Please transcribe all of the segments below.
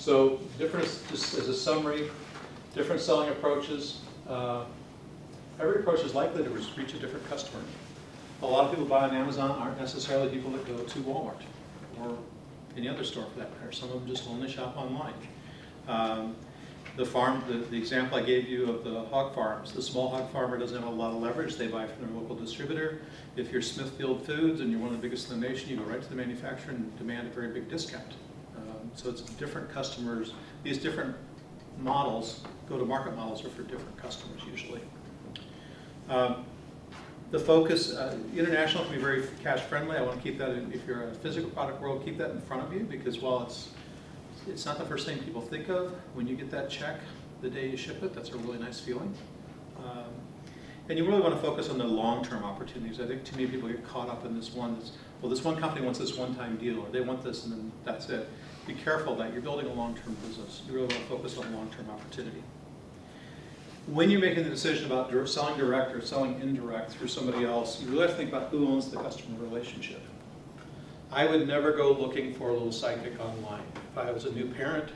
So different, just as a summary, different selling approaches. Every approach is likely to reach a different customer. A lot of people buy on Amazon aren't necessarily people that go to Walmart or any other store for that matter. Some of them just only shop online. The example I gave you of the hog farms, the small hog farmer doesn't have a lot of leverage. They buy from their local distributor. If you're Smithfield Foods and you're one of the biggest in the nation, you go right to the manufacturer and demand a very big discount. So it's different customers. These different models, go-to-market models, are for different customers usually. The focus, international can be very cash friendly. I want to keep that in, if you're in a physical product world, keep that in front of you, because while it's not the first thing people think of, when you get that check the day you ship it, that's a really nice feeling. And you really want to focus on the long-term opportunities. I think too many people get caught up in this one, well, this one company wants this one-time deal, or they want this and then that's it. Be careful that you're building a long-term business. You really want to focus on long-term opportunity. When you're making the decision about selling direct or selling indirect through somebody else, you really have to think about who owns the customer relationship. I would never go looking for a little sidekick online. If I was a new parent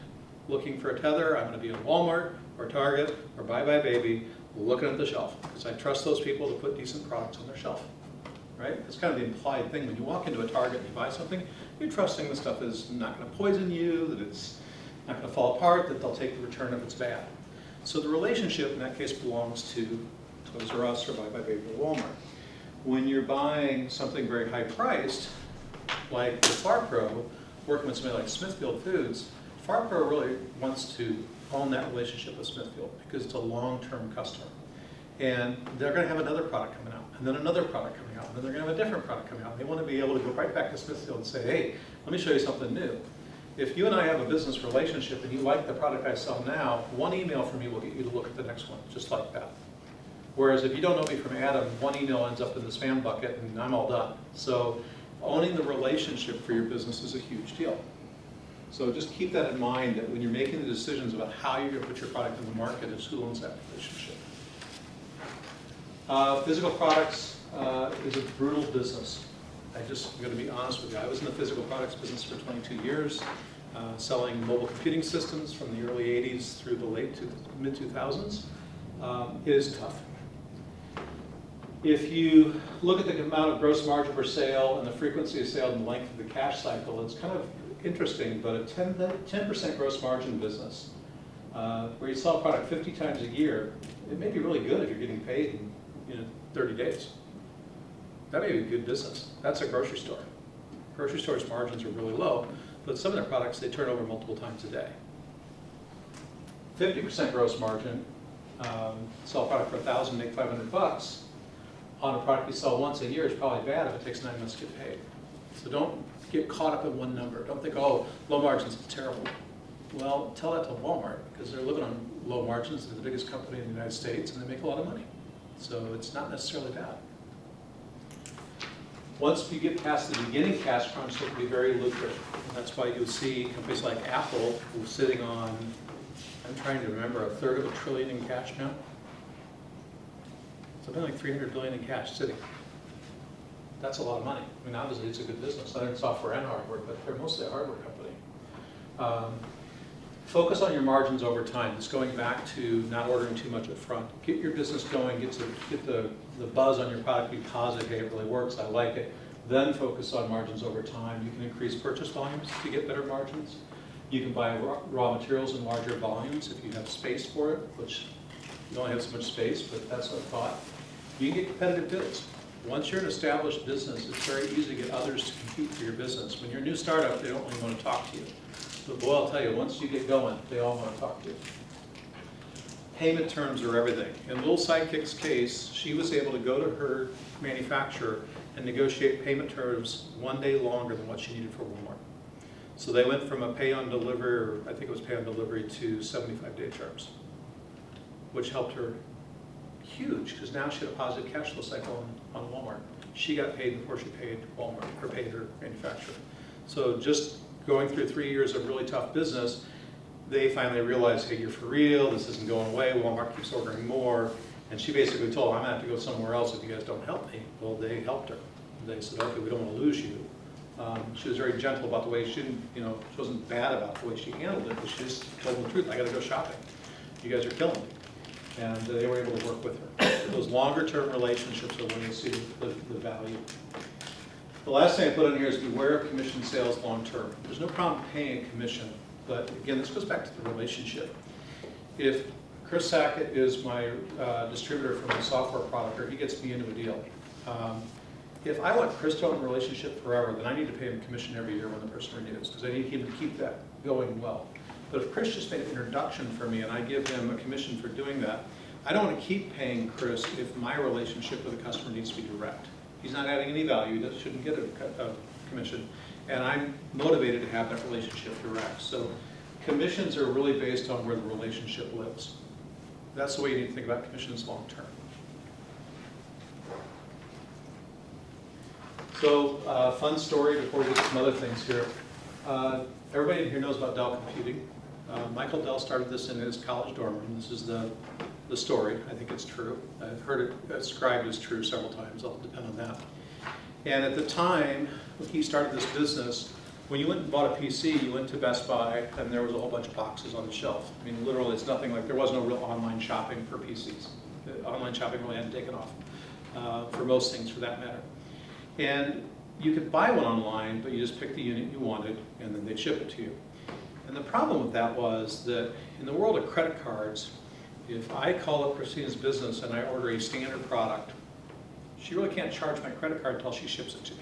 looking for a tether, I'm going to be at Walmart or Target or Buy Buy Baby looking at the shelf, because I trust those people to put decent products on their shelf. Right? It's kind of the implied thing. When you walk into a Target and you buy something, you're trusting the stuff is not going to poison you, that it's not going to fall apart, that they'll take the return if it's bad. So the relationship in that case belongs to Toys R Us or Buy Buy Baby or Walmart. When you're buying something very high priced, like the FarPro, working with somebody like Smithfield Foods, FarPro really wants to own that relationship with Smithfield because it's a long-term customer. And they're going to have another product coming out, and then another product coming out, and then they're going to have a different product coming out. They want to be able to go right back to Smithfield and say, hey, let me show you something new. If you and I have a business relationship and you like the product I sell now, one email from me will get you to look at the next one, just like that. Whereas if you don't know me from Adam, one email ends up in the spam bucket and I'm all done. So owning the relationship for your business is a huge deal. So just keep that in mind, that when you're making the decisions about how you're going to put your product in the market, is who owns that relationship. Physical products is a brutal business. I'm going to be honest with you. I was in the physical products business for 22 years, selling mobile computing systems from the early 80s through the mid 2000s. It is tough. If you look at the amount of gross margin per sale and the frequency of sale and the length of the cash cycle, it's kind of interesting, but a 10% gross margin business, where you sell a product 50 times a year, it may be really good if you're getting paid in 30 days. That may be a good business. That's a grocery store. Grocery stores' margins are really low, but some of their products, they turn over multiple times a day. 50% gross margin, sell a product for $1,000, make $500. On a product you sell once a year is probably bad if it takes 9 months to get paid. So don't get caught up in one number. Don't think, oh, low margins is terrible. Well, tell that to Walmart, because they're living on low margins. They're the biggest company in the United States, and they make a lot of money. So it's not necessarily bad. Once you get past the beginning cash crunch, it can be very lucrative. And that's why you'll see companies like Apple, who's sitting on, I'm trying to remember, $1/3 of a trillion in cash now. Something like $300 billion in cash sitting. That's a lot of money. I mean, obviously it's a good business. They're in software and hardware, but they're mostly a hardware company. Focus on your margins over time. It's going back to not ordering too much up front. Get your business going, get the buzz on your product, be positive, hey, it really works, I like it. Then focus on margins over time. You can increase purchase volumes to get better margins. You can buy raw materials in larger volumes if you have space for it, which you only have so much space, but that's what I thought. You can get competitive bids. Once you're an established business, it's very easy to get others to compete for your business. When you're a new startup, they don't really want to talk to you. But boy, I'll tell you, once you get going, they all want to talk to you. Payment terms are everything. In Little Sidekick's case, she was able to go to her manufacturer and negotiate payment terms 1 day longer than what she needed for Walmart. So they went from a pay on delivery, or I think it was pay on delivery, to 75-day terms, which helped her huge, because now she had a positive cash flow cycle on Walmart. She got paid before she paid Walmart, or paid her manufacturer. So just going through 3 years of really tough business, they finally realized, hey, you're for real, this isn't going away, Walmart keeps ordering more, and she basically told them, I'm going to have to go somewhere else if you guys don't help me. Well, they helped her. They said, okay, we don't want to lose you, She was very gentle about the way she didn't, you know, she wasn't bad about the way she handled it, but she just told them the truth. I got to go shopping. You guys are killing me. And they were able to work with her. Those longer term relationships are when you see the value. The last thing I put on here is beware of commission sales long term. There's no problem paying a commission, but again, this goes back to the relationship. If Chris Sackett is my distributor for my software product, or he gets me into a deal, if I want Chris to own a relationship forever, then I need to pay him commission every year when the person renews, because I need him to keep that going well. But if Chris just made an introduction for me and I give him a commission for doing that, I don't want to keep paying Chris if my relationship with the customer needs to be direct. He's not adding any value, he shouldn't get a commission, and I'm motivated to have that relationship direct. So commissions are really based on where the relationship lives. That's the way you need to think about commissions long term. So, fun story before we get to some other things here. Everybody in here knows about Dell computing. Michael Dell started this in his college dorm room. This is the story. I think it's true. I've heard it described as true several times. I'll depend on that. And at the time when he started this business, when you went and bought a PC, you went to Best Buy and there was a whole bunch of boxes on the shelf. I mean, literally, it's nothing like, there was no real online shopping for PCs. Online shopping really hadn't taken off for most things for that matter. And you could buy one online, but you just pick the unit you wanted and then they'd ship it to you. And the problem with that was that in the world of credit cards, if I call up Christina's business and I order a standard product, she really can't charge my credit card until she ships it to me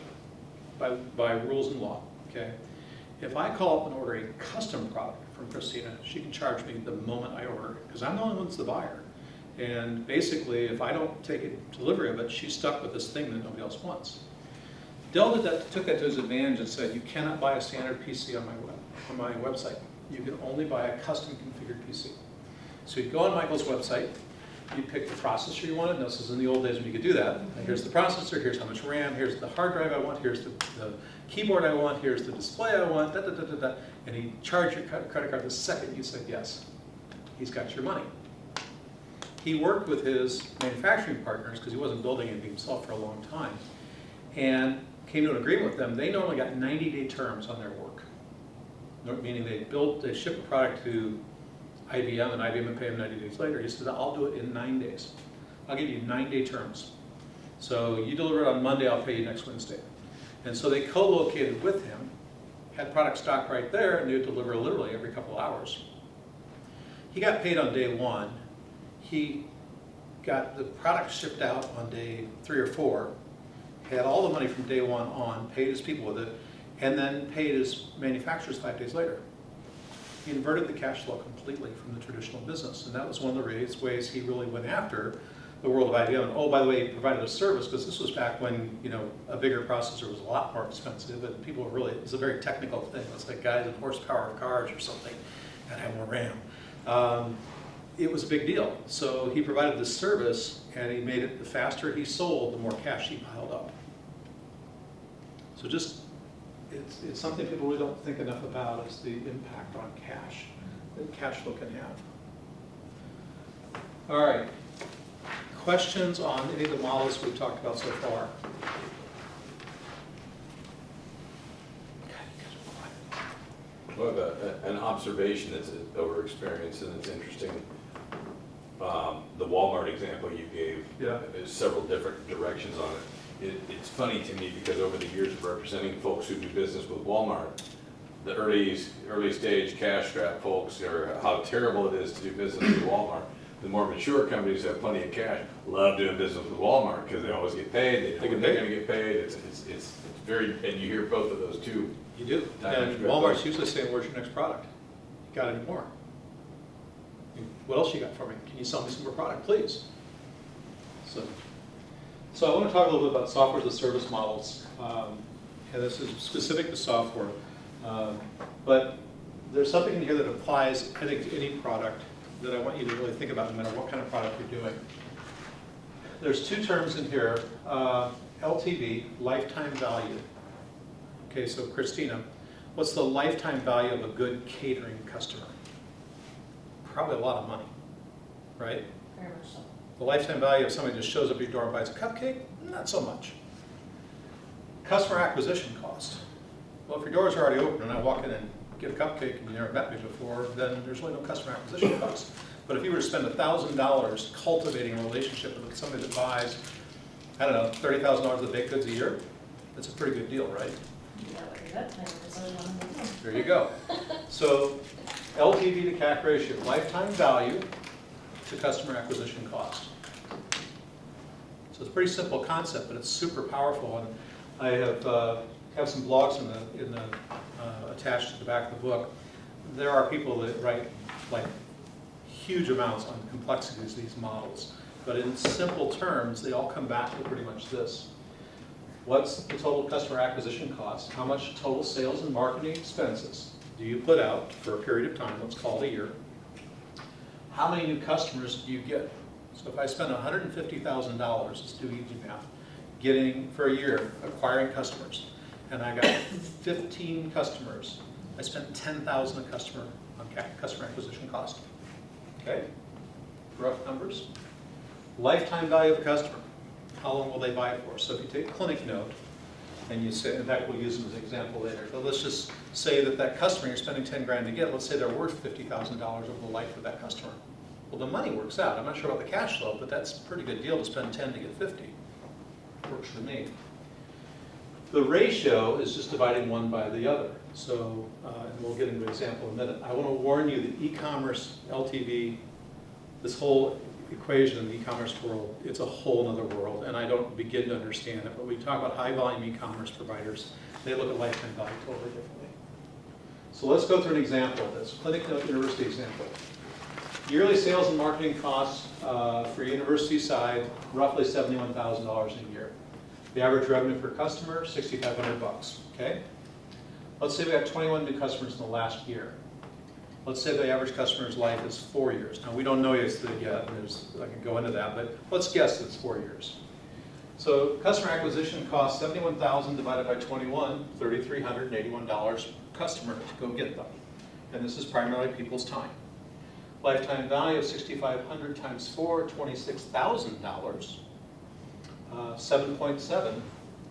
by rules and law, okay? If I call up and order a custom product from Christina, she can charge me the moment I order it, because I'm the only one that's the buyer. And basically, if I don't take a delivery of it, she's stuck with this thing that nobody else wants. Dell took that to his advantage and said, you cannot buy a standard PC on my website. You can only buy a custom configured PC. So you'd go on Michael's website, you'd pick the processor you wanted. Now, this is in the old days when you could do that. Here's the processor, here's how much RAM, here's the hard drive I want, here's the keyboard I want, here's the display I want, and he'd charge your credit card the second you said yes. He's got your money. He worked with his manufacturing partners, because he wasn't building anything himself for a long time, and came to an agreement with them. They normally got 90-day terms on their work, meaning they ship a product to IBM and IBM would pay him 90 days later. He said, I'll do it in 9 days. I'll give you 9-day terms. So you deliver it on Monday, I'll pay you next Wednesday. And so they co-located with him, had product stock right there, and they would deliver literally every couple hours. He got paid on day 1. He got the product shipped out on day 3 or 4, had all the money from day 1 on, paid his people with it, and then paid his manufacturers 5 days later. He inverted the cash flow completely from the traditional business, and that was one of the ways he really went after the world of IBM. And oh, by the way, he provided a service, because this was back when, you know, a bigger processor was a lot more expensive, and people were really, it was a very technical thing. It's like guys in horsepower cars or something that had more RAM. It was a big deal. So he provided this service, and he made it, the faster he sold, the more cash he piled up. So just, it's something people really don't think enough about, is the impact on cash that cash flow can have. All right, questions on any of the models we've talked about so far? Well, an observation that's over experience, and it's interesting. The Walmart example you gave, Yeah. There's several different directions on it. It's funny to me because over the years of representing folks who do business with Walmart, the early stage cash strap folks, or how terrible it is to do business with Walmart. The more mature companies have plenty of cash, love doing business with Walmart because they always get paid. They know they're going to get paid. It's very, and you hear both of those too. You do. And Walmart's usually saying, where's your next product? You got any more? What else you got for me? Can you sell me some more product, please? So I want to talk a little bit about software as a service models. And this is specific to software. But there's something in here that applies, I think, to any product that I want you to really think about, no matter what kind of product you're doing. There's 2 terms in here, LTV, lifetime value. Okay, so Christina, what's the lifetime value of a good catering customer? Probably a lot of money, right? Very much so. The lifetime value of somebody just shows up at your door and buys a cupcake? Not so much. Customer acquisition cost. Well, if your doors are already open and I walk in and get a cupcake and you never met me before, then there's really no customer acquisition cost. But if you were to spend $1,000 cultivating a relationship with somebody that buys, I don't know, $30,000 of baked goods a year, that's a pretty good deal, right? There you go. So LTV to CAC ratio, lifetime value to customer acquisition cost. So it's a pretty simple concept, but it's super powerful. And I have some blogs attached to the back of the book. There are people that write like huge amounts on the complexities of these models. But in simple terms, they all come back to pretty much this. What's the total customer acquisition cost? How much total sales and marketing expenses do you put out for a period of time, let's call it a year? How many new customers do you get? So if I spend $150,000, let's do easy math, for a year, acquiring customers, and I got 15 customers, I spent $10,000 a customer on customer acquisition cost. Okay? Rough numbers. Lifetime value of the customer. How long will they buy it for? So if you take Clinic Note, and you say, in fact, we'll use them as an example later, but let's just say that customer you're spending 10 grand to get, let's say they're worth $50,000 over the life of that customer. Well, the money works out. I'm not sure about the cash flow, but that's a pretty good deal to spend 10 to get 50. Works for me. The ratio is just dividing one by the other. So, and we'll get into an example in a minute. I want to warn you that e-commerce, LTV, this whole equation in the e-commerce world, it's a whole other world, and I don't begin to understand it, but we talk about high volume e-commerce providers, they look at lifetime value totally differently. So let's go through an example of this. Clinic Note University example. Yearly sales and marketing costs for university side, roughly $71,000 a year. The average revenue per customer, $6,500, okay? Let's say we have 21 new customers in the last year. Let's say the average customer's life is 4 years. Now, we don't know yet, I can go into that, but let's guess it's 4 years. So customer acquisition costs $71,000 divided by 21, $3,381 per customer to go get them. And this is primarily people's time. Lifetime value of $6,500 times 4, $26,000. 7.7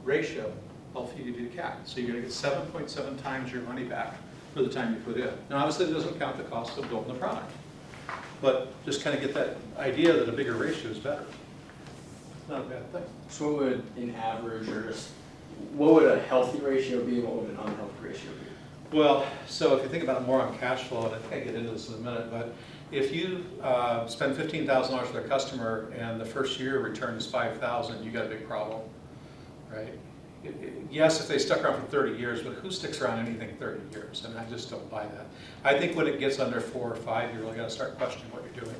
ratio LTV to CAC. So you're going to get 7.7 times your money back for the time you put in. Now obviously it doesn't count the cost of building the product, but just kind of get that idea that a bigger ratio is better. Not a bad thing. So what would an average, or just, what would a healthy ratio be and what would an unhealthy ratio be? Well, so if you think about it more on cash flow, and I think I get into this in a minute, but if you spend $15,000 for a customer and the first year return is $5,000, you got a big problem, right? Yes, if they stuck around for 30 years, but who sticks around anything 30 years? And I just don't buy that. I think when it gets under 4 or 5, you really got to start questioning what you're doing.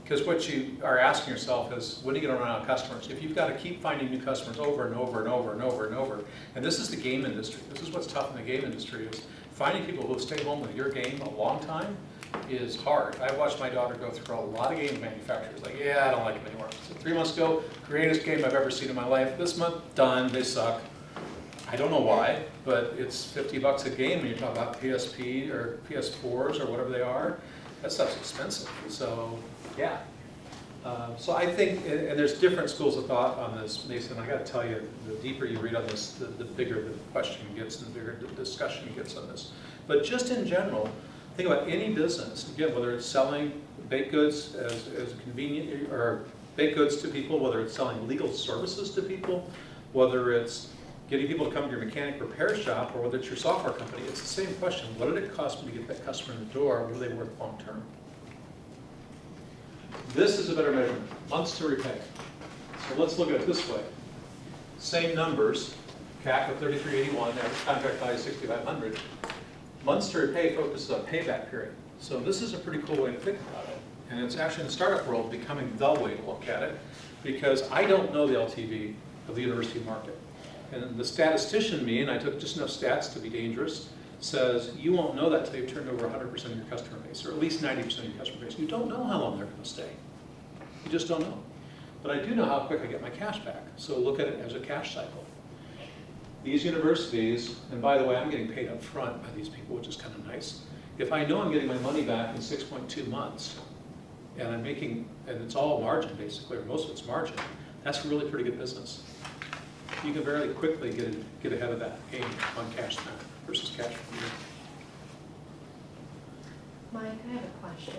Because what you are asking yourself is, when do you get around customers? If you've got to keep finding new customers over and over and over and over and over, and this is the game industry. This is what's tough in the game industry, is finding people who stay home with your game a long time is hard. I watched my daughter go through a lot of game manufacturers. Like, yeah, I don't like them anymore. So 3 months ago, greatest game I've ever seen in my life. This month, done, they suck. I don't know why, but it's $50 a game when you talk about PSP or PS4s or whatever they are. That stuff's expensive. So, yeah. So I think, and there's different schools of thought on this, Mason. I got to tell you, the deeper you read on this, the bigger the question gets and the bigger the discussion gets on this. But just in general, think about any business, again, whether it's selling baked goods as convenient, or baked goods to people, whether it's selling legal services to people, whether it's getting people to come to your mechanic repair shop, or whether it's your software company, it's the same question. What did it cost me to get that customer in the door? What are they worth long term? This is a better measurement, months to repay. So let's look at it this way. Same numbers, CAC of 3381, average contract value 6,500. Months to repay focuses on payback period. So this is a pretty cool way to think about it. And it's actually in the startup world becoming the way to look at it, because I don't know the LTV of the university market. And the statistician, me, and I took just enough stats to be dangerous, says you won't know that until you've turned over 100% of your customer base, or at least 90% of your customer base. You don't know how long they're going to stay. You just don't know. But I do know how quick I get my cash back. So look at it as a cash cycle. These universities, and by the way, I'm getting paid up front by these people, which is kind of nice. If I know I'm getting my money back in 6.2 months, and I'm making, and it's all margin basically, or most of it's margin, that's really pretty good business. you can very quickly get ahead of that game on cash spend versus cash from you. Mike, I have a question.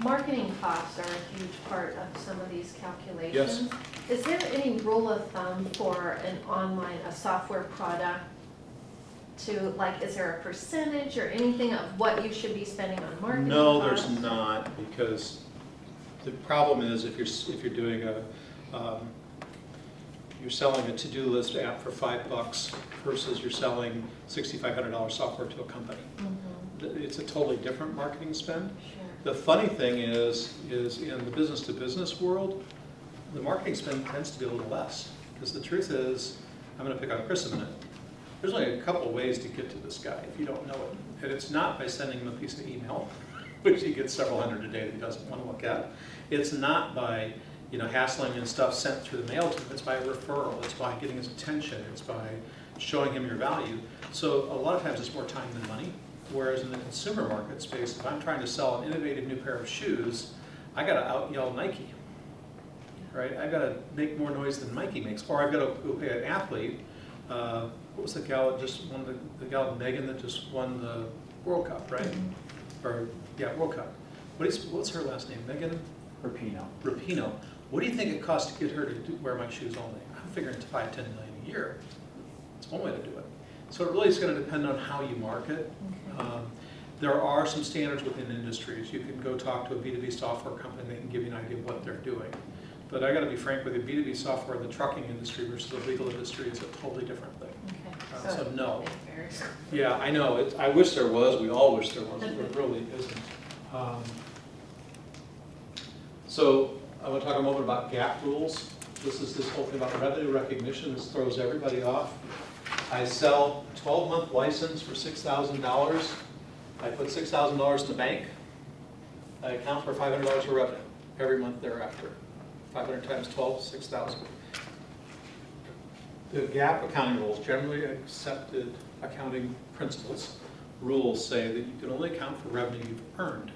Marketing costs are a huge part of some of these calculations. Is there any rule of thumb for an online, a software product to, like, is there a percentage or anything of what you should be spending on marketing No, costs? there's not, because the problem is if you're doing you're selling a to-do list app for $5 versus you're selling $6,500 software to a company. It's a totally different marketing spend. Sure. The funny thing is in the business-to-business world, the marketing spend tends to be a little less. Because the truth is, I'm going to pick on Chris a minute, there's only a couple of ways to get to this guy if you don't know it. And it's not by sending him a piece of email, which he gets several hundred a day that he doesn't want to look at. It's not by hassling and stuff sent through the mail to him. It's by a referral. It's by getting his attention. It's by showing him your value. So a lot of times it's more time than money. Whereas in the consumer market space, if I'm trying to sell an innovative new pair of shoes, I got to out-yell Nike, right? I got to make more noise than Nike makes. Or I've got to go pay an athlete. What was the gal that just won the gal Megan that just won the World Cup, right? Or yeah, World Cup. What's her last name? Megan Rapinoe. What do you think it costs to get her to wear my shoes all day? I'm figuring it's $5-10 million a year. It's one way to do it. So it really is going to depend on how you market. There are some standards within industries. You can go talk to a B2B software company and they can give you an idea of what they're doing. But I got to be frank with you, B2B software in the trucking industry versus the legal industry is a totally different thing. Okay. So no. it varies. Yeah, I know. I wish there was. We all wish there was, but it really isn't. So I want to talk a moment about GAAP rules. This is this whole thing about revenue recognition. This throws everybody off. I sell a 12-month license for $6,000. I put $6,000 in the bank. I account for $500 of revenue every month thereafter. 500 times 12, 6,000. The GAAP accounting rules, generally accepted accounting principles, rules say that you can only account for revenue you've earned.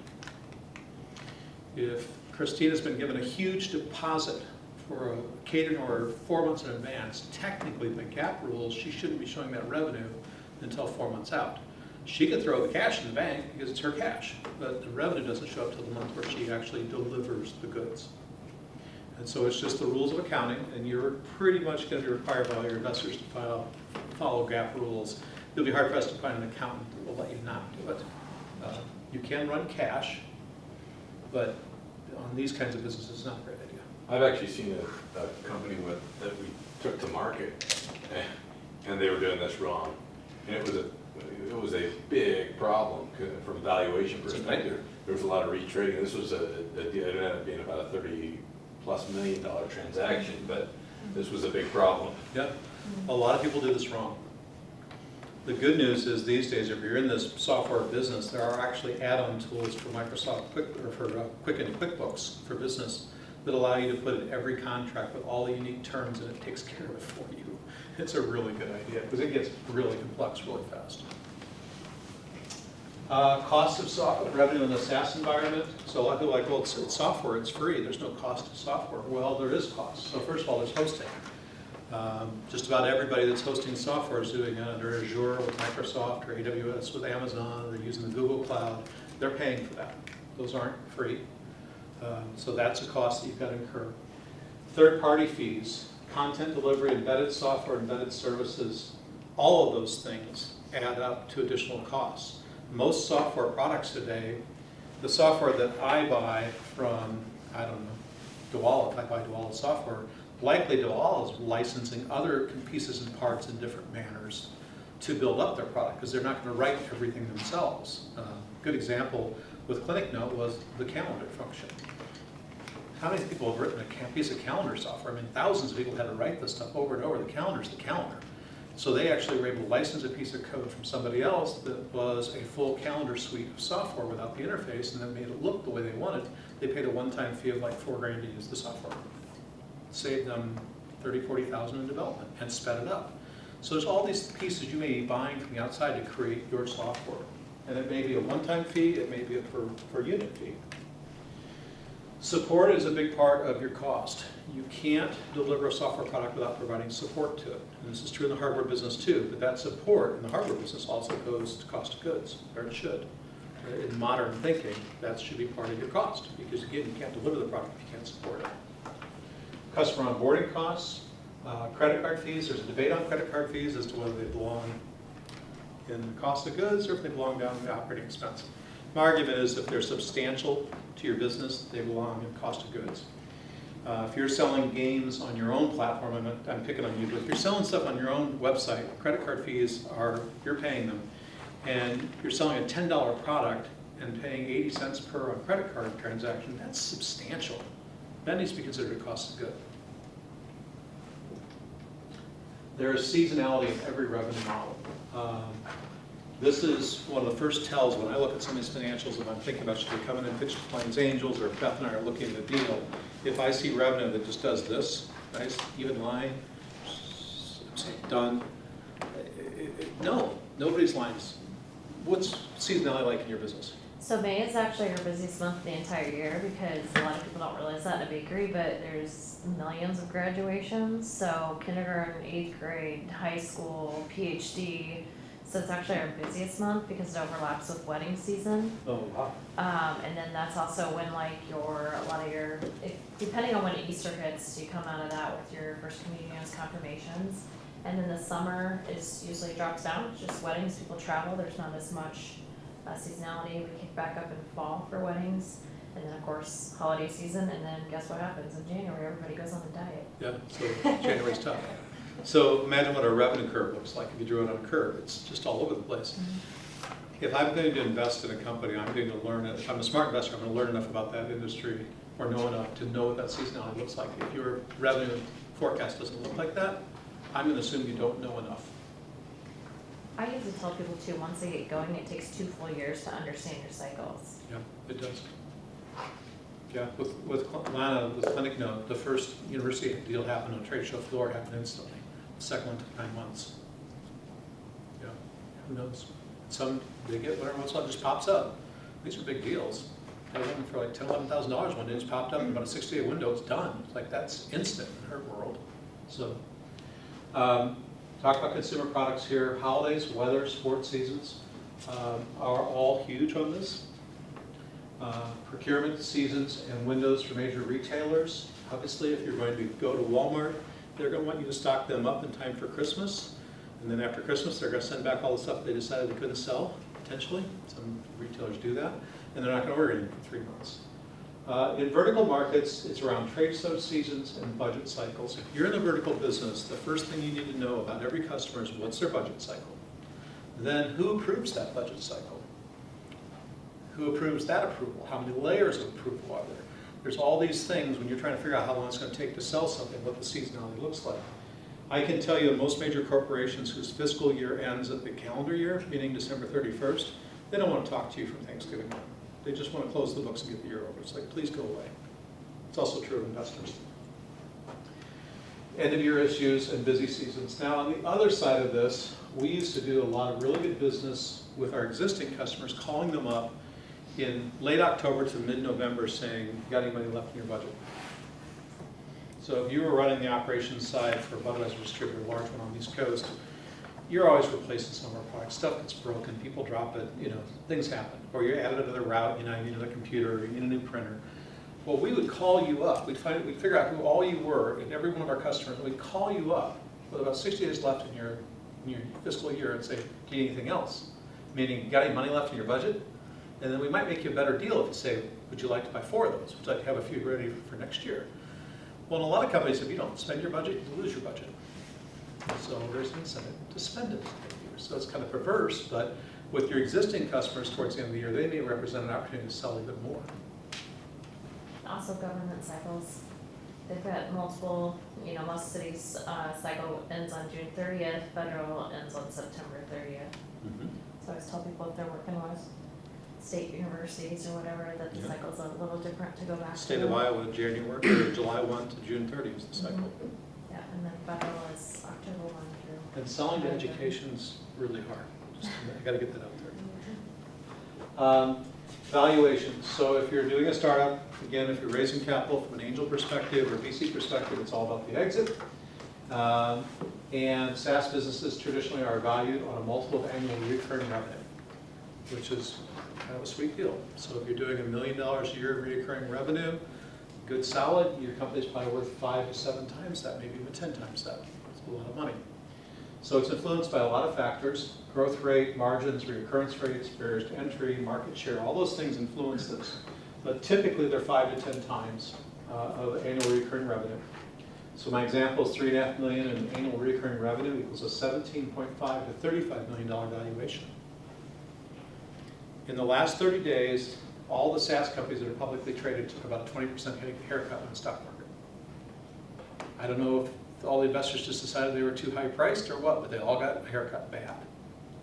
If Christina's been given a huge deposit for a catering order 4 months in advance, technically by GAAP rules, she shouldn't be showing that revenue until 4 months out. She could throw the cash in the bank because it's her cash, but the revenue doesn't show up till the month where she actually delivers the goods. And so it's just the rules of accounting, and you're pretty much going to be required by all your investors to follow GAAP rules. You'll be hard-pressed to find an accountant that will let you not do it. You can run cash, but on these kinds of businesses, it's not a great idea. I've actually seen a company that we took to market, and they were doing this wrong. And it was a big problem from a valuation perspective. There was a lot of retrading. This was it ended up being about a $30+ million transaction, but this was a big problem. Yep, a lot of people do this wrong. The good news is these days, if you're in this software business, there are actually add-on tools for Microsoft Quicken and QuickBooks for business that allow you to put in every contract with all the unique terms, and it takes care of it for you. It's a really good idea because it gets really complex really fast. Cost of revenue in the SaaS environment. So a lot of people are like, well, it's software, it's free, there's no cost to software. Well, there is cost. So first of all, there's hosting. Just about everybody that's hosting software is doing it under Azure with Microsoft or AWS with Amazon. They're using the Google Cloud. They're paying for that. Those aren't free. So that's a cost that you've got to incur. Third-party fees, content delivery, embedded software, embedded services, all of those things add up to additional costs. Most software products today, the software that I buy from, I don't know, DeWalt, if I buy DeWalt software, likely DeWalt is licensing other pieces and parts in different manners to build up their product because they're not going to write everything themselves. Good example with ClinicNote was the calendar function. How many people have written a piece of calendar software? I mean, thousands of people had to write this stuff over and over. The calendar's the calendar. So they actually were able to license a piece of code from somebody else that was a full calendar suite of software without the interface, and then made it look the way they wanted. They paid a one-time fee of like $4,000 to use the software. Saved them $30,000, $40,000 in development and sped it up. So there's all these pieces you may be buying from the outside to create your software. And it may be a one-time fee, it may be a per unit fee. Support is a big part of your cost. You can't deliver a software product without providing support to it. And this is true in the hardware business too, but that support in the hardware business also goes to cost of goods, or it should. In modern thinking, that should be part of your cost, because again, you can't deliver the product if you can't support it. Customer onboarding costs, credit card fees. There's a debate on credit card fees as to whether they belong in the cost of goods or if they belong down in the operating expense. My argument is if they're substantial to your business, they belong in cost of goods. If you're selling games on your own platform, I'm picking on you, but if you're selling stuff on your own website, credit card fees are, you're paying them, and you're selling a $10 product and paying 80 cents per on credit card transaction, that's substantial. That needs to be considered a cost of good. There is seasonality in every revenue model. This is one of the first tells when I look at some of these financials, if I'm thinking about should we come in and pitch to Plains Angels, or if Beth and I are looking at a deal, if I see revenue that just does this, nice, even line, done, no, nobody's lines. What's seasonality like in your business? So May is actually our busiest month of the entire year because a lot of people don't realize that in a bakery, but there's millions of graduations. So kindergarten, 8th grade, high school, PhD. So it's actually our busiest month because it overlaps with wedding season. Oh, wow. And then that's also when depending on when Easter hits, you come out of that with your first communions, confirmations. And then the summer usually drops down, it's just weddings, people travel, there's not as much seasonality. We kick back up in fall for weddings, and then of course holiday season, and then guess what happens in January? Everybody goes on the diet. Yeah, so January's tough. So imagine what our revenue curve looks like if you drew it on a curve. It's just all over the place. Mm-hmm. If I'm going to invest in a company, I'm going to learn it. If I'm a smart investor, I'm going to learn enough about that industry or know enough to know what that seasonality looks like. If your revenue forecast doesn't look like that, I'm going to assume you don't know enough. I usually tell people too, once they get going, it takes 2 full years to understand your cycles. Yeah, it does. Yeah, with Lana, with Clinic Note, the first university deal happened on a trade show floor, happened instantly. The second one took 9 months. Yeah, who knows? Some, they get whatever once in a while just pops up. These are big deals. I had one for like $10,000, $11,000 one day, just popped up in about a 6-day window, it's done. It's like, that's instant in her world. So, talk about consumer products here. Holidays, weather, sports seasons are all huge on this. Procurement seasons and windows for major retailers. Obviously, if you're going to go to Walmart, they're going to want you to stock them up in time for Christmas. And then after Christmas, they're going to send back all the stuff they decided they couldn't sell, potentially. Some retailers do that. And they're not going to order anything for 3 months. In vertical markets, it's around trade show seasons and budget cycles. If you're in a vertical business, the first thing you need to know about every customer is what's their budget cycle. Then who approves that budget cycle? Who approves that approval? How many layers of approval are there? There's all these things when you're trying to figure out how long it's going to take to sell something, what the seasonality looks like. I can tell you most major corporations whose fiscal year ends at the calendar year, meaning December 31st, they don't want to talk to you from Thanksgiving on. They just want to close the books and get the year over. It's like, please go away. It's also true of investors. End of year issues and busy seasons. Now on the other side of this, we used to do a lot of really good business with our existing customers, calling them up in late October to mid-November saying, you got any money left in your budget? So if you were running the operations side for a Budweiser distributor, a large one on the East Coast, you're always replacing some of our products. Stuff gets broken, people drop it, things happen. Or you added another route, you need another computer, or you need a new printer. Well, we would call you up. We'd figure out who all you were in every one of our customers, and we'd call you up with about 60 days left in your fiscal year and say, do you need anything else? Meaning, you got any money left in your budget? And then we might make you a better deal if you say, would you like to buy 4 of those? Would you like to have a few ready for next year? Well, in a lot of companies, if you don't spend your budget, you lose your budget. So there's an incentive to spend it every year. So it's kind of perverse, but with your existing customers towards the end of the year, they may represent an opportunity to sell even more. Also government cycles. They've got multiple, most cities' cycle ends on June 30th, federal ends on September 30th. Mm-hmm. So I always tell people if they're working with state universities or whatever, that the Yeah. cycle's a little different to go back to. State of Iowa, January, or July 1 to June 30 is the cycle. Yeah, and then federal is October 1 through. And selling to education's really hard. I got to get that out there. Valuations. So if you're doing a startup, again, if you're raising capital from an angel perspective or VC perspective, it's all about the exit. And SaaS businesses traditionally are valued on a multiple of annual recurring revenue, which is kind of a sweet deal. So if you're doing $1 million a year of recurring revenue, good solid, your company's probably worth 5 to 7 times that, maybe even 10 times that. It's a lot of money. So it's influenced by a lot of factors: growth rate, margins, reoccurrence rates, barriers to entry, market share, all those things influence this. But typically they're 5 to 10 times of annual recurring revenue. So my example is $3.5 million in annual recurring revenue equals a $17.5 to $35 million valuation. In the last 30 days, all the SaaS companies that are publicly traded took about a 20% haircut on the stock market. I don't know if all the investors just decided they were too high priced or what, but they all got a haircut bad.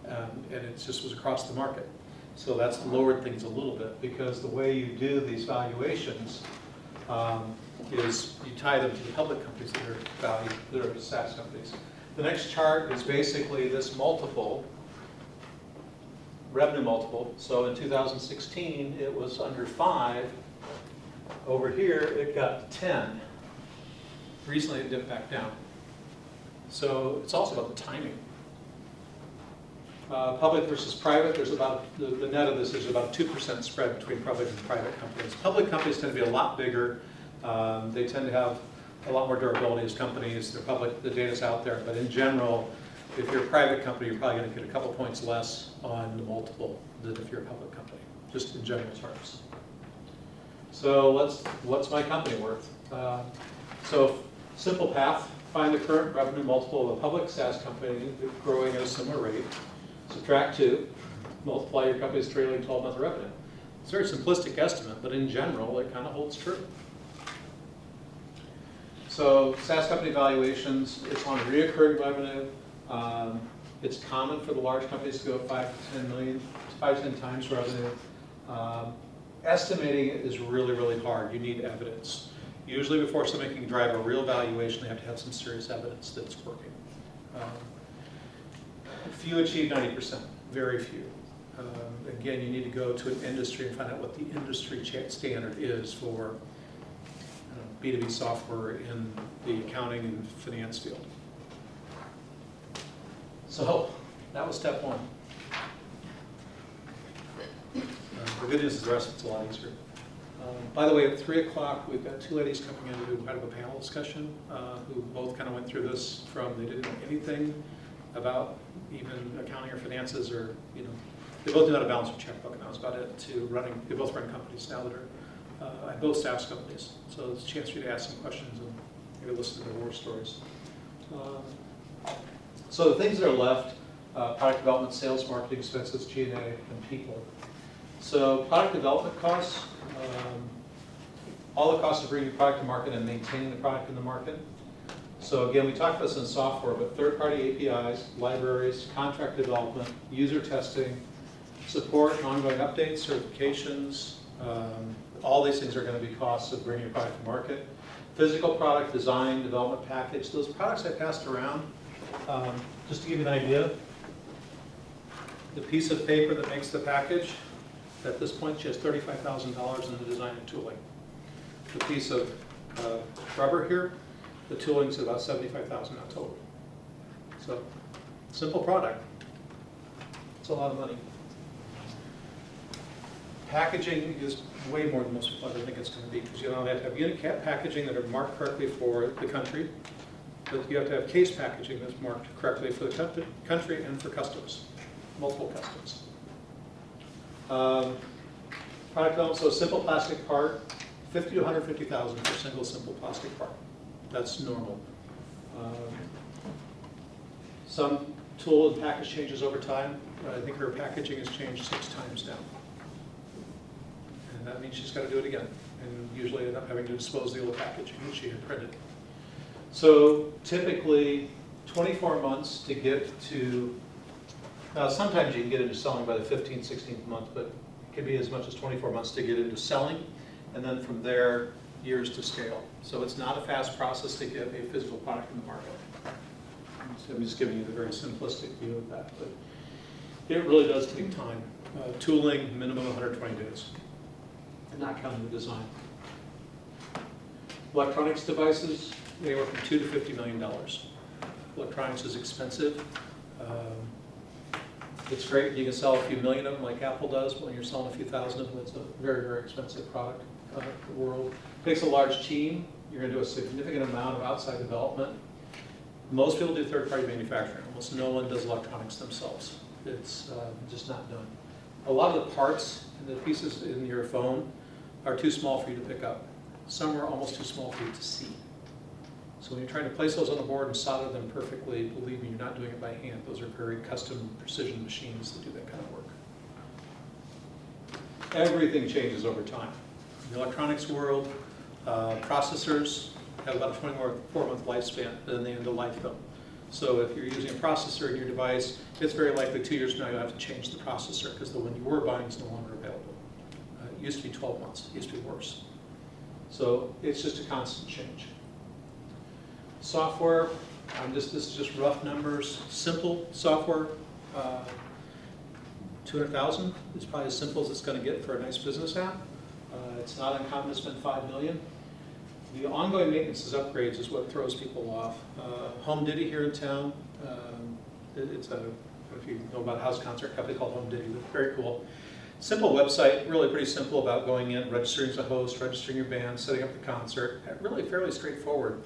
And it just was across the market. So that's lowered things a little bit, because the way you do these valuations is you tie them to the public companies that are valued, that are SaaS companies. The next chart is basically this multiple, revenue multiple. So in 2016, it was under 5. Over here, it got 10. Recently, it dipped back down. So it's also about the timing. Public versus private, there's about, the net of this is about a 2% spread between public and private companies. Public companies tend to be a lot bigger. They tend to have a lot more durability as companies. They're public, the data's out there, but in general, if you're a private company, you're probably going to get a couple points less on the multiple than if you're a public company, just in general terms. So what's my company worth? So simple path, find the current revenue multiple of a public SaaS company growing at a similar rate. Subtract 2, multiply your company's trailing 12-month revenue. It's a very simplistic estimate, but in general, it kind of holds true. So SaaS company valuations, it's on reoccurring revenue. It's common for the large companies to go 5 to 10 million, 5 to 10 times revenue. Estimating it is really, really hard. You need evidence. Usually before somebody can drive a real valuation, they have to have some serious evidence that it's working. Few achieve 90%, very few. Again, you need to go to an industry and find out what the industry standard is for B2B software in the accounting and finance field. So that was step 1. The good news is the rest of it's a lot easier. By the way, at 3 o'clock, we've got 2 ladies coming in to do kind of a panel discussion who both kind of went through this from they didn't know anything about even accounting or finances, or they both knew how to balance a checkbook, and that was about it, to running. They both run companies now that are both SaaS companies. So it's a chance for you to ask some questions and maybe listen to their war stories. So the things that are left: product development, sales, marketing expenses, G&A, and people. So product development costs, all the costs of bringing your product to market and maintaining the product in the market. So again, we talked about this in software, but third-party APIs, libraries, contract development, user testing, support, and ongoing updates, certifications, all these things are going to be costs of bringing your product to market. Physical product design, development package, those products I passed around, just to give you an idea, the piece of paper that makes the package, at this point she has $35,000 in the design and tooling. The piece of rubber here, the tooling's about $75,000 now total. So, simple product. It's a lot of money. Packaging is way more than most people ever think it's going to be, because they have to have unit cap packaging that are marked correctly for the country, but you have to have case packaging that's marked correctly for the country and for customs, multiple customs. Product development, so a simple plastic part, $50,000 to $150,000 for a single simple plastic part. That's normal. Some tool and package changes over time. I think her packaging has changed 6 times now. And that means she's got to do it again. And usually end up having to dispose the old packaging that she had printed. So typically 24 months to get to, sometimes you can get into selling by the 15th, 16th month, but it can be as much as 24 months to get into selling. And then from there, years to scale. So it's not a fast process to get a physical product in the market. So I'm just giving you the very simplistic view of that, but it really does take time. Tooling, minimum 120 days, not counting the design. Electronics devices, anywhere from $2 to $50 million. Electronics is expensive. It's great, you can sell a few million of them like Apple does, but when you're selling a few thousand of them, it's a very, very expensive product for the world. Takes a large team, you're gonna do a significant amount of outside development. Most people do third-party manufacturing, almost no one does electronics themselves. It's just not done. A lot of the parts and the pieces in your phone are too small for you to pick up. Some are almost too small for you to see. So when you're trying to place those on the board and solder them perfectly, believe me, you're not doing it by hand. Those are very custom precision machines that do that kind of work. Everything changes over time. In the electronics world, processors have about a 24-month lifespan, then they end of life them. So if you're using a processor in your device, it's very likely 2 years from now you'll have to change the processor because the one you were buying is no longer available. It used to be 12 months, it used to be worse. So it's just a constant change. Software, this is just rough numbers. Simple software, 200,000 is probably as simple as it's going to get for a nice business app. It's not uncommon to spend $5 million. The ongoing maintenance is upgrades is what throws people off. Home Diddy here in town, it's if you know about a house concert company called Home Diddy, very cool. Simple website, really pretty simple about going in, registering as a host, registering your band, setting up the concert. Really fairly straightforward.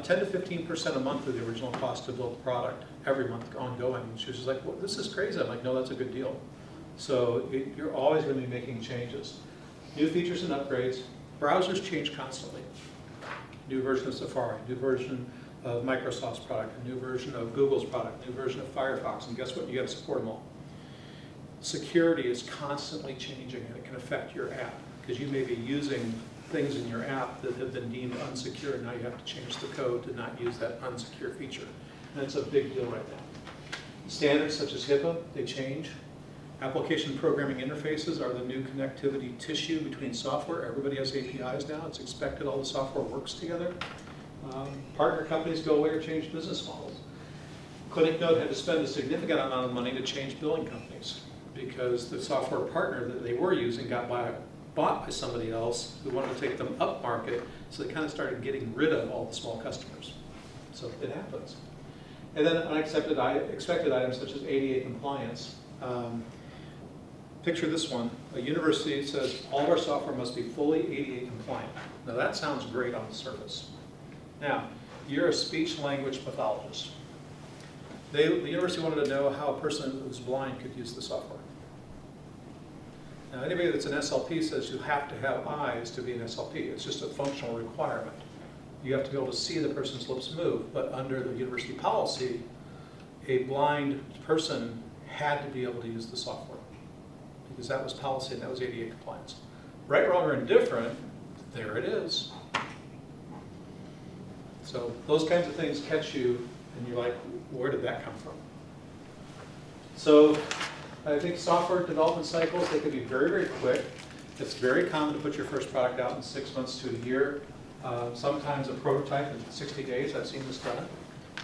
10 to 15% a month of the original cost to build the product, every month ongoing. And she was just like, well, this is crazy. I'm like, no, that's a good deal. So you're always going to be making changes. New features and upgrades. Browsers change constantly. New version of Safari, new version of Microsoft's product, a new version of Google's product, new version of Firefox, and guess what? You got to support them all. Security is constantly changing, and it can affect your app because you may be using things in your app that have been deemed unsecure, and now you have to change the code to not use that unsecure feature. And it's a big deal right now. Standards such as HIPAA, they change. Application programming interfaces are the new connectivity tissue between software. Everybody has APIs now. It's expected all the software works together. Partner companies go away or change business models. ClinicNote had to spend a significant amount of money to change billing companies because the software partner that they were using got bought by somebody else who wanted to take them up market, so they kind of started getting rid of all the small customers. So it happens. And then unexpected items such as ADA compliance. Picture this one. A university says all of our software must be fully ADA compliant. Now that sounds great on the surface. Now, you're a speech-language pathologist. The university wanted to know how a person who's blind could use the software. Now, anybody that's an SLP says you have to have eyes to be an SLP. It's just a functional requirement. You have to be able to see the person's lips move, but under the university policy, a blind person had to be able to use the software because that was policy and that was ADA compliance. Right, wrong, or indifferent, there it is. So those kinds of things catch you and you're like, where did that come from? So I think software development cycles, they can be very, very quick. It's very common to put your first product out in 6 months to a year. Sometimes a prototype in 60 days, I've seen this done,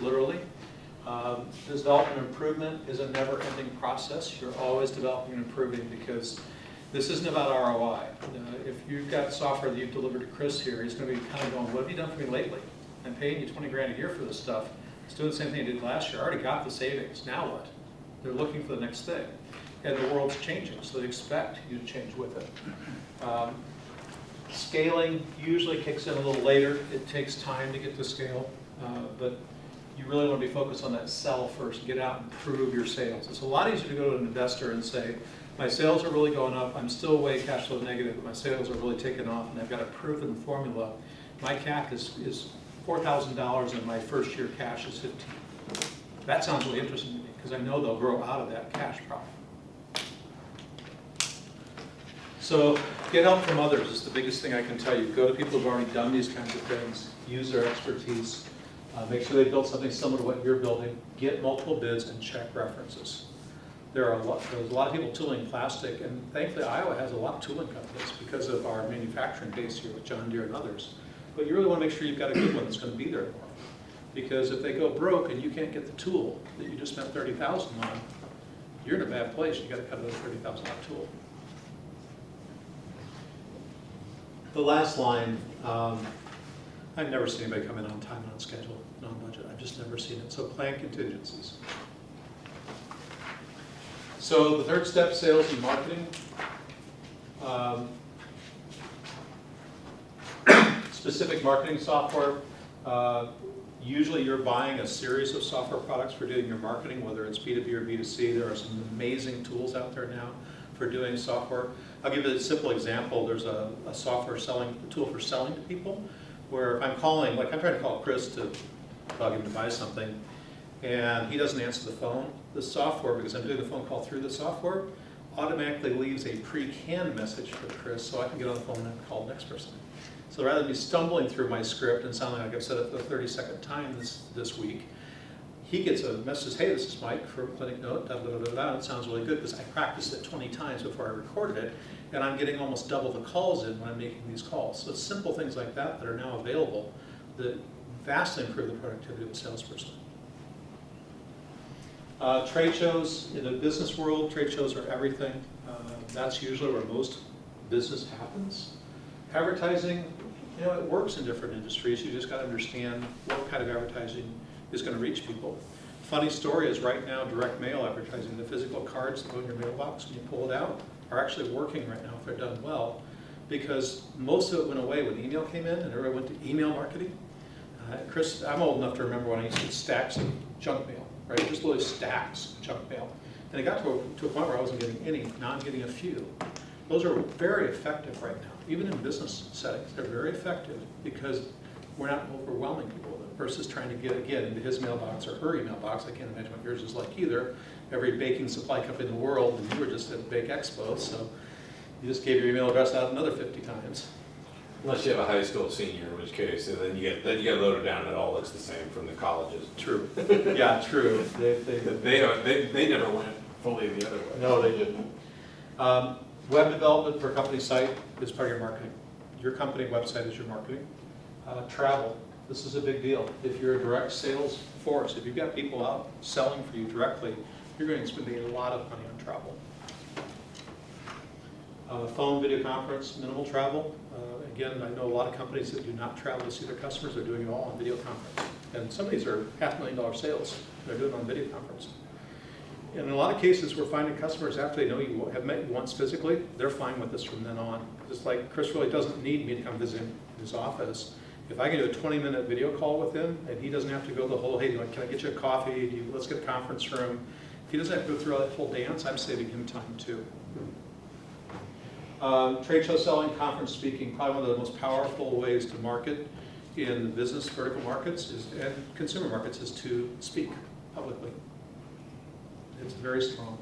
literally. This development and improvement is a never-ending process. You're always developing and improving because this isn't about ROI. If you've got software that you've delivered to Chris here, he's going to be kind of going, what have you done for me lately? I'm paying you 20 grand a year for this stuff. It's doing the same thing I did last year. I already got the savings. Now what? They're looking for the next thing. And the world's changing, so they expect you to change with it. Scaling usually kicks in a little later. It takes time to get to scale, but you really want to be focused on that sell first. Get out and prove your sales. It's a lot easier to go to an investor and say, my sales are really going up. I'm still way cash flow negative, but my sales are really taking off, and I've got a proven formula. My CAC is $4,000, and my first year cash is 15. That sounds really interesting to me because I know they'll grow out of that cash profit. So get help from others is the biggest thing I can tell you. Go to people who've already done these kinds of things. Use their expertise. Make sure they build something similar to what you're building. Get multiple bids and check references. There's a lot of people tooling plastic, and thankfully Iowa has a lot of tooling companies because of our manufacturing base here with John Deere and others. But you really want to make sure you've got a good one that's going to be there for them. Because if they go broke and you can't get the tool that you just spent $30,000 on, you're in a bad place, you gotta cut another $30,000 tool. The last line, I've never seen anybody come in on time and on schedule and on budget. I've just never seen it. So plan contingencies. So the third step, sales and marketing. Specific marketing software. Usually you're buying a series of software products for doing your marketing, whether it's B2B or B2C. There are some amazing tools out there now for doing software. I'll give you a simple example. There's a tool for selling to people, where if I'm calling, like I'm trying to call Chris to bug him to buy something, and he doesn't answer the phone, the software, because I'm doing the phone call through the software, automatically leaves a pre-canned message for Chris, so I can get on the phone and call the next person. So rather than me stumbling through my script and sounding like I've said it the 32nd time this week, he gets a message, hey, this is Mike from Clinic Note, da, da, da, da, da. It sounds really good because I practiced it 20 times before I recorded it, and I'm getting almost double the calls in when I'm making these calls. So it's simple things like that that are now available that vastly improve the productivity of a salesperson. Trade shows, in the business world, trade shows are everything. That's usually where most business happens. Advertising, it works in different industries. You just got to understand what kind of advertising is going to reach people. Funny story is right now, direct mail advertising, the physical cards that go in your mailbox when you pull it out, are actually working right now if they're done well, because most of it went away when email came in and everybody went to email marketing. Chris, I'm old enough to remember when I used to get stacks of junk mail, right? Just literally stacks of junk mail. And it got to a point where I wasn't getting any, now I'm getting a few. Those are very effective right now. Even in business settings, they're very effective because we're not overwhelming people with it versus trying to get into his mailbox or her email box. I can't imagine what yours is like either. Every baking supply company in the world, and you were just at Bake Expo, so you just gave your email address out another 50 times. Unless you have a high school senior, in which case, then you get loaded down and it all looks the same from the colleges. True. Yeah, true. They never went fully the other way. No, they didn't. Web development for a company site is part of your marketing. Your company website is your marketing. Travel, this is a big deal. If you're a direct sales force, if you've got people out selling for you directly, you're going to spend a lot of money on travel. Phone, video conference, minimal travel. Again, I know a lot of companies that do not travel to see their customers. They're doing it all on video conference. And some of these are $500,000 sales. They're doing it on video conference. And in a lot of cases, we're finding customers, after they know you have met you once physically, they're fine with this from then on. Just like Chris really doesn't need me to come visit his office. If I can do a 20-minute video call with him, and he doesn't have to go the whole, hey, can I get you a coffee? Let's get a conference room. If he doesn't have to go through all that whole dance, I'm saving him time too. Trade show selling, conference speaking, probably one of the most powerful ways to market in the business vertical markets and consumer markets is to speak publicly. It's very strong.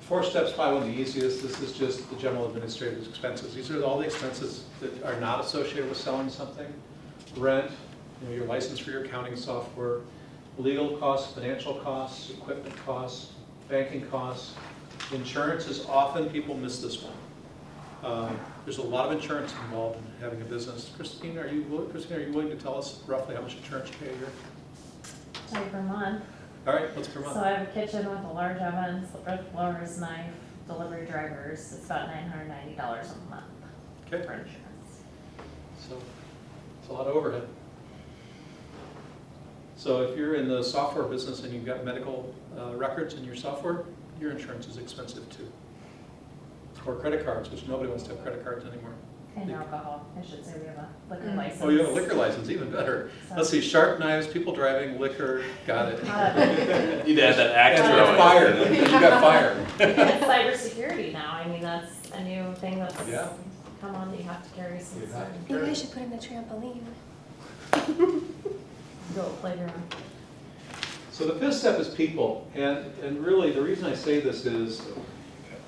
4 steps, probably one of the easiest. This is just the general administrative expenses. These are all the expenses that are not associated with selling something. Rent, your license for your accounting software, legal costs, financial costs, equipment costs, banking costs. Insurance is often, people miss this one. There's a lot of insurance involved in having a business. Christine, are you willing to tell us roughly how much insurance you pay a year? Tell you per month. All right, what's per month? So I have a kitchen with a large oven, split floors, knife, delivery drivers. It's about $990 a month Okay. for insurance. So it's a lot of overhead. So if you're in the software business and you've got medical records in your software, your insurance is expensive too. Or credit cards, which nobody wants to have credit cards anymore. And alcohol, I should say we have a liquor license. Oh, you have a liquor license, even better. So- Let's see, sharp knives, people driving, liquor, got it. You'd add that And extra. you're fired, you got fired. It's cybersecurity now. I mean, that's a new thing that's Yeah. come on that you have to carry some You have sort to. of Maybe I should put in the trampoline. go playground. So the 5th step is people, and really the reason I say this is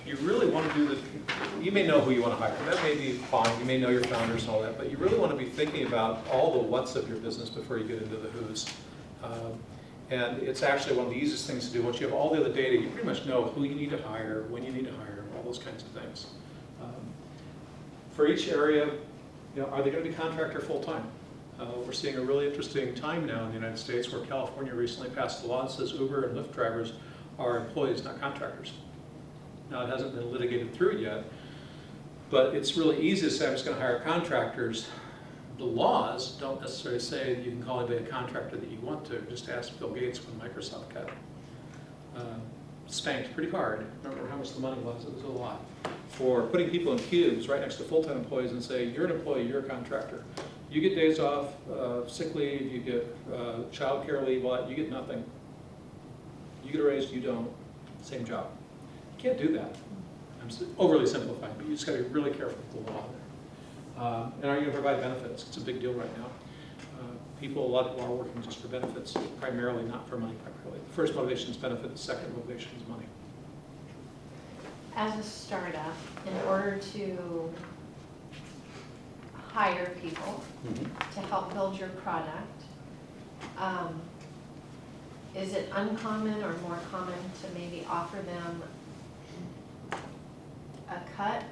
you really want to do the, you may know who you want to hire, that may be fine, you may know your founders and all that, but you really want to be thinking about all the what's of your business before you get into the who's. And it's actually one of the easiest things to do. Once you have all the other data, you pretty much know who you need to hire, when you need to hire, all those kinds of things. For each area, are they going to be contract or full-time? We're seeing a really interesting time now in the United States where California recently passed a law that says Uber and Lyft drivers are employees, not contractors. Now, it hasn't been litigated through yet, but it's really easy to say, I'm just gonna hire contractors. The laws don't necessarily say you can call anybody a contractor that you want to. Just ask Bill Gates when Microsoft got spanked pretty hard. Remember how much the money was? It was a lot. For putting people in cubes right next to full-time employees and say, you're an employee, you're a contractor. You get days off, sick leave, you get child care leave, you get nothing. You get a raise, you don't. Same job. You can't do that. I'm overly simplifying, but you just gotta be really careful with the law there. And are you gonna provide benefits? It's a big deal right now. A lot of people are working just for benefits, primarily, not for money primarily. The first motivation is benefit, the second motivation is money. As a startup, in order to hire people to help build your product, is it uncommon or more common to maybe offer them a cut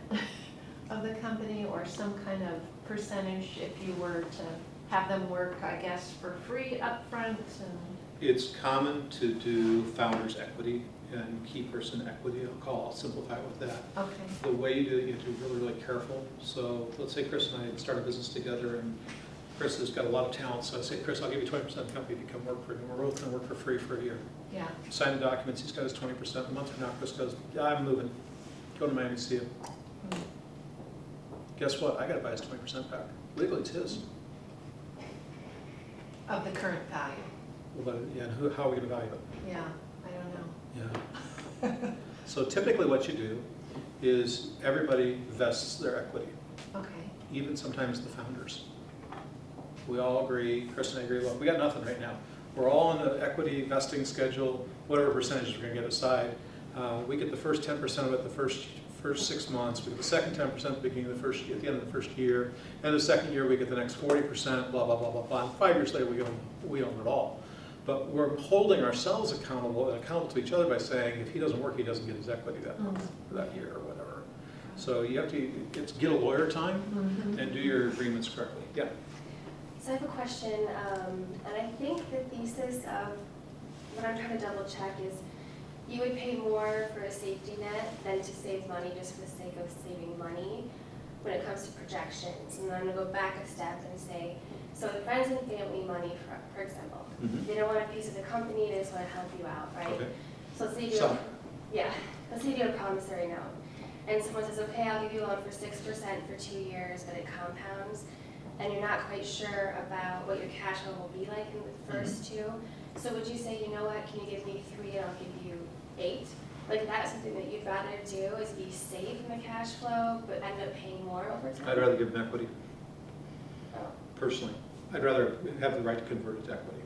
of the company or some kind of percentage if you were to have them work, I guess, for free upfront? And It's common to do founder's equity and key person equity. I'll simplify it with that. okay, The way you do it, you have to be really, really careful. So let's say Chris and I start a business together, and Chris has got a lot of talent, so I say, Chris, I'll give you 20% of the company if you come work for me. We're both gonna work for free for a year. yeah. Sign the documents, he's got his 20%. A month from now, Chris goes, yeah, I'm moving. Go to Miami to see him. Mm. Guess what? I gotta buy his 20% back. Legally, it's his. Of the current value, Well, but, yeah, and how are we gonna value it? yeah, I don't know. Yeah. So typically what you do is everybody vests their equity, Okay, even sometimes the founders. We all agree, Chris and I agree, well, we got nothing right now. We're all on the equity vesting schedule, whatever percentage we're gonna get aside. We get the first 10% of it the first 6 months, we get the second 10% at the beginning of the first, at the end of the first year, and the second year we get the next 40%, blah, blah, blah, blah, blah. And 5 years later, we own it all. But we're holding ourselves accountable and accountable to each other by saying, if he doesn't work, he doesn't get his equity that month, or that year, or whatever. So you have to, get a lawyer time and do your agreements correctly. Yeah. So I have a question, and I think the thesis of what I'm trying to double check is you would pay more for a safety net than to save money just for the sake of saving money when it comes to projections. And I'm gonna go back a step and say, so the friends and family money, for example, they don't want a piece of the company, they just wanna help you out, right? Okay. So let's say you do, Some. yeah, let's say you do a promissory note, and someone says, okay, I'll give you a loan for 6% for 2 years, but it compounds, and you're not quite sure about what your cash flow will be like in the first two. So would you say, you know what, can you give me 3 and I'll give you 8? Like that's something that you'd rather do is be safe in the cash flow, but end up paying more over time? I'd rather give them equity, Oh, personally. I'd rather have the right to convert it to equity,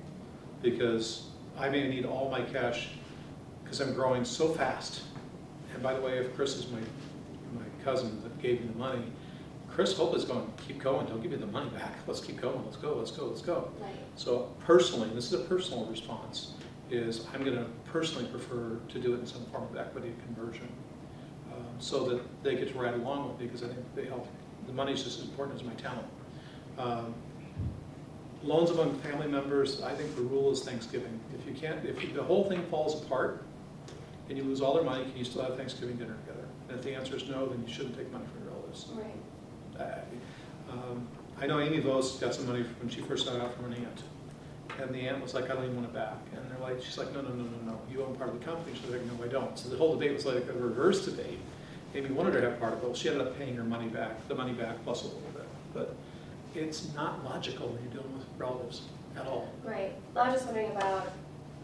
because I may need all my cash because I'm growing so fast. And by the way, if Chris is my cousin that gave me the money, Chris Hope is going, keep going, don't give me the money back. Let's keep going, let's go, let's go, let's go. right. So personally, and this is a personal response, is I'm gonna personally prefer to do it in some form of equity conversion, so that they get to ride along with me, because I think they help. The money's just as important as my talent. Loans among family members, I think the rule is Thanksgiving. If the whole thing falls apart and you lose all their money, can you still have Thanksgiving dinner together? And if the answer is no, then you shouldn't take money from your relatives. Right. I know Amy Vos got some money when she first started out from an aunt. And the aunt was like, I don't even want it back. And they're like, she's like, no, you own part of the company. She's like, no, I don't. So the whole debate was like a reverse debate. Amy wanted her to have part of it. Well, she ended up paying her money back, the money back plus a little bit. But it's not logical when you're dealing with relatives at all. Right. Well, I was just wondering about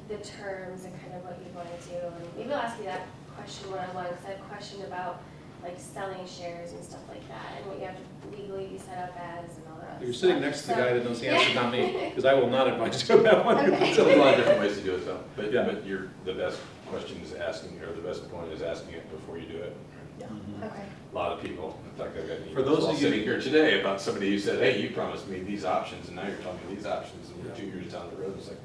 the terms and kind of what you'd want to do. And maybe I'll ask you that question one-on-one, because I have a question about like selling shares and stuff like that, and what you have to legally be set up as and all that. You're sitting next to the guy that knows the answer, not me, because I will not advise you on that one. Okay. So there's a lot of different ways to do it though, but Yeah. the best question is asking, or the best point is asking it before you do it. Okay. A lot of people, in fact, I've got For those emails while of you- sitting here today about somebody who said, hey, you promised me these options, and now you're telling me these options, and we're 2 years down the road. It's like,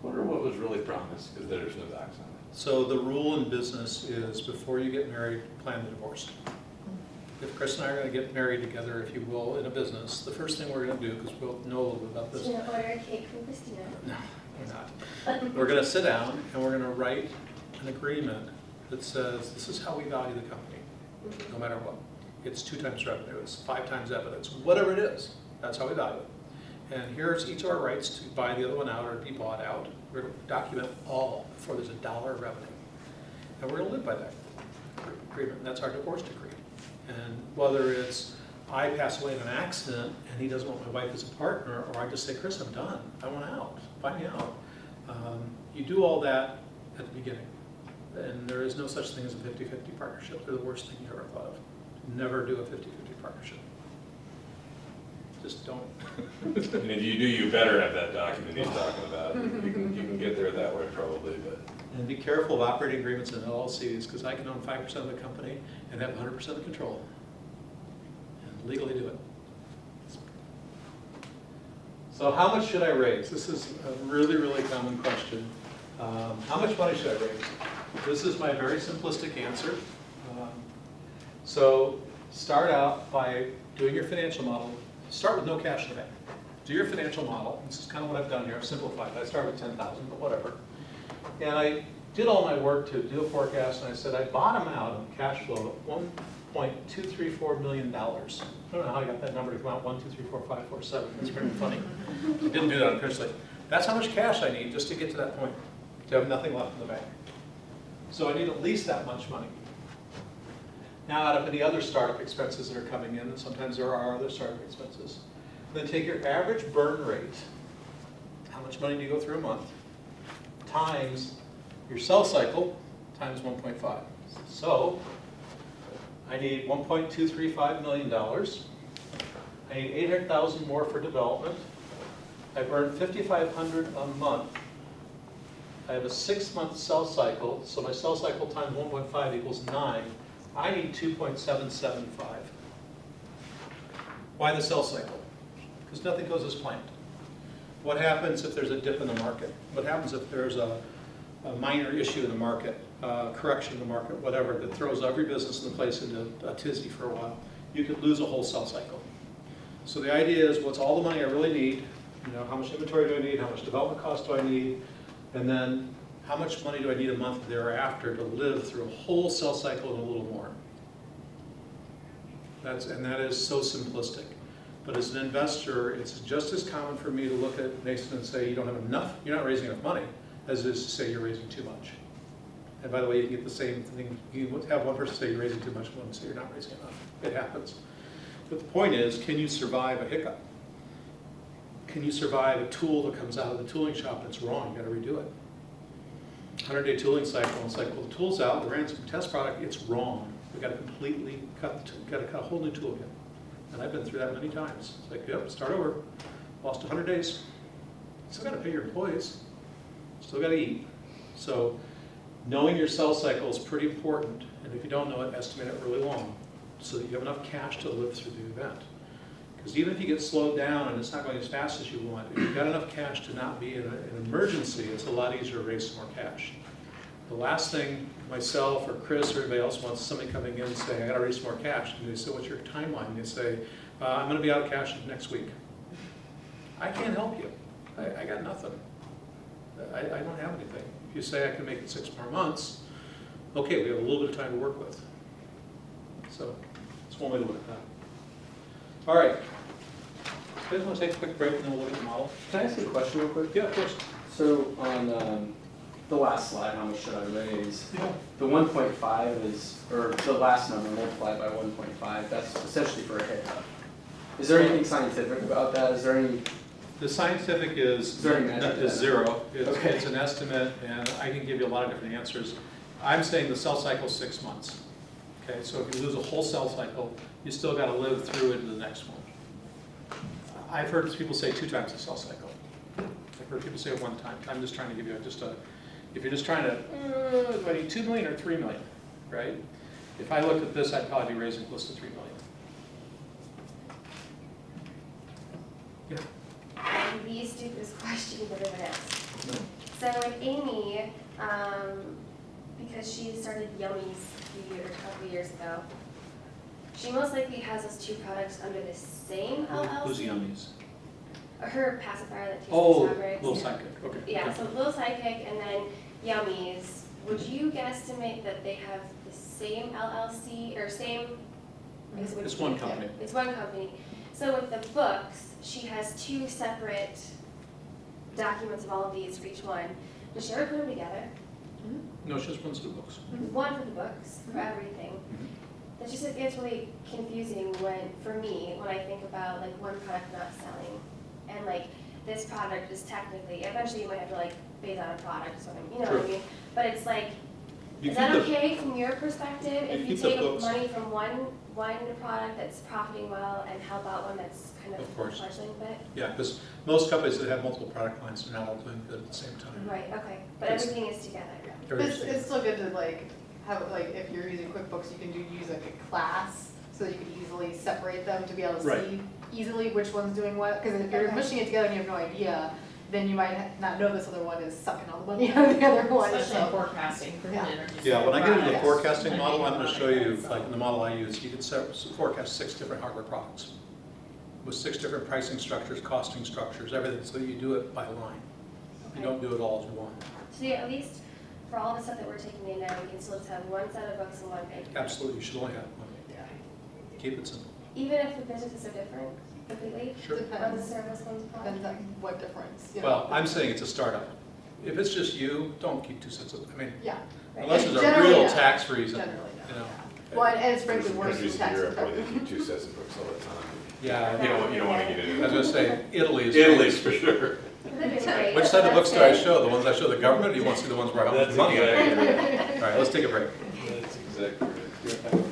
wonder what was really promised, because there's no docs on it. So the rule in business is before you get married, plan the divorce. If Chris and I are going to get married together, if you will, in a business, the first thing we're going to do, because we'll know a little bit about this. So you're gonna order a cake from Christina? No, we're not. We're going to sit down and we're going to write an agreement that says, this is how we value the company, no matter what. It's 2 times revenue, it's 5 times evidence, whatever it is, that's how we value it. And here's each of our rights to buy the other one out or be bought out. We're going to document all before there's $1 of revenue. And we're going to live by that agreement, and that's our divorce decree. And whether it's I pass away in an accident and he doesn't want my wife as a partner, or I just say, Chris, I'm done, I want out, buy me out. You do all that at the beginning. And there is no such thing as a 50-50 partnership. They're the worst thing you ever thought of. Never do a 50-50 partnership. Just don't. And if you do, you better have that document he's talking about. You can get there that way probably, but. And be careful of operating agreements in LLCs, because I can own 5% of the company and have 100% of control. And legally do it. So how much should I raise? This is a really, really common question. How much money should I raise? This is my very simplistic answer. So start out by doing your financial model. Start with no cash in the bank. Do your financial model. This is kind of what I've done here. I've simplified it. I started with 10,000, but whatever. And I did all my work to do a forecast, and I said I'd bottom out on cash flow at $1.234 million. I don't know how I got that number to come out, 1, 2, 3, 4, 5, 4, 7. That's pretty funny. I didn't do that officially. That's how much cash I need just to get to that point, to have nothing left in the bank. So I need at least that much money. Now, out of any other startup expenses that are coming in, and sometimes there are other startup expenses, then take your average burn rate, how much money do you go through a month, times your cell cycle, times 1.5. So I need $1.235 million. I need 800,000 more for development. I burn 5,500 a month. I have a 6-month cell cycle, so my cell cycle times 1.5 equals 9. I need 2.775. Why the cell cycle? Because nothing goes as planned. What happens if there's a dip in the market? What happens if there's a minor issue in the market, correction in the market, whatever, that throws every business in the place into a tizzy for a while? You could lose a whole cell cycle. So the idea is, what's all the money I really need? You know, how much inventory do I need? How much development cost do I need? And then how much money do I need a month thereafter to live through a whole cell cycle and a little more? That is so simplistic. But as an investor, it's just as common for me to look at Mason and say, you don't have enough, you're not raising enough money, as it is to say you're raising too much. And by the way, you get the same thing. You have one person say you're raising too much, and one say you're not raising enough. It happens. But the point is, can you survive a hiccup? Can you survive a tool that comes out of the tooling shop and it's wrong, you gotta redo it? 100-day tooling cycle, and it's like, well, the tool's out, we ran some test product, it's wrong. We gotta completely cut a whole new tool again. And I've been through that many times. It's like, yep, start over. Lost 100 days. Still gotta pay your employees. Still gotta eat. So knowing your cell cycle is pretty important. And if you don't know it, estimate it really long so that you have enough cash to live through the event. Because even if you get slowed down and it's not going as fast as you want, if you've got enough cash to not be in an emergency, it's a lot easier to raise some more cash. The last thing myself or Chris or anybody else wants is somebody coming in and saying, I gotta raise some more cash. And they say, what's your timeline? And they say, I'm gonna be out of cash next week. I can't help you. I got nothing. I don't have anything. If you say I can make it 6 more months, okay, we have a little bit of time to work with. So that's one way to look at that. All right. You guys want to take a quick break and then we'll look at the model? Can I ask you a question real quick? Yeah, of course. So on the last slide, how much should I raise? Yeah. The 1.5 is, or the last number multiplied by 1.5, that's essentially for a hiccup. Is there anything scientific about that? Is there any? The scientific is there any magic to that? zero. Okay. It's an estimate, and I can give you a lot of different answers. I'm saying the cell cycle is 6 months. Okay, so if you lose a whole cell cycle, you still got to live through into the next one. I've heard people say 2 times the cell cycle. I've heard people say it 1 time. I'm just trying to give you just a, if you're just trying to, do I need 2 million or 3 million, right? If I looked at this, I'd probably be raising close to 3 million. Yeah. The stupidest question you've ever been asked. No. So like Amy, because she started Yummies a couple years ago, she most likely has those 2 products under the same LLC. Who's Yummies? Her pacifier that tastes Oh, like fabrics. Little Sidekick, okay. Yeah, so Little Sidekick and then Yummies. would you guesstimate that they have the same LLC or same? I guess it would It's be- one company. It's one company. So with the books, she has two separate documents of all of these for each one. Does she ever put them together? No, she just runs the books. One for the books, for everything. That just it gets really confusing for me, when I think about like one product not selling. And like, this product is technically, eventually you might have to like phase out a product or something, you know what I Sure. mean? But it's like, You is that keep the- okay from your perspective? If you keep the take books. money from one product that's profiting well and help out one that's kind of Of course. fledgling a bit? Yeah, because most companies that have multiple product lines are not all doing good at the same time. Right, okay, but It's- everything is together. It's still good to like, have, like, if you're using QuickBooks, you can use like a class, so you can easily separate them to be able to Right. see easily which one's doing what, because if you're Okay. mushing it together and you have no idea, then you might not know this other one is sucking all the money out of the other one, Especially in so. forecasting for Yeah. introducing Yeah, when I get into the Yes. forecasting model, I'm gonna Right. show you, like in the model I use, you can forecast 6 different hardware products with 6 different pricing structures, costing structures, everything, so you do it by line. You Okay. don't do it all as one. So yeah, at least for all the stuff that we're taking in now, we can still just have one set of books and one paper. Absolutely, you should only have one. Keep it simple. Even if the businesses are different completely? Sure. On the Depends, service one's depends product? on what difference, you know. Well, I'm saying it's a startup. If it's just you, don't keep 2 sets of, I mean, Yeah, unless there's a Generally, real yeah. tax reason, generally, you no. know. Well, and it's frankly There's worse countries than in tax Europe where recovery. they keep 2 sets of books all the time. Yeah, You don't wanna get into I was gonna say, Italy is. Italy's for sure. That'd be great. Which set of books do I That's it. show? The ones I show the government, or you want to see the ones where I help That's the money? exactly right. All right, let's take a break. That's exactly right.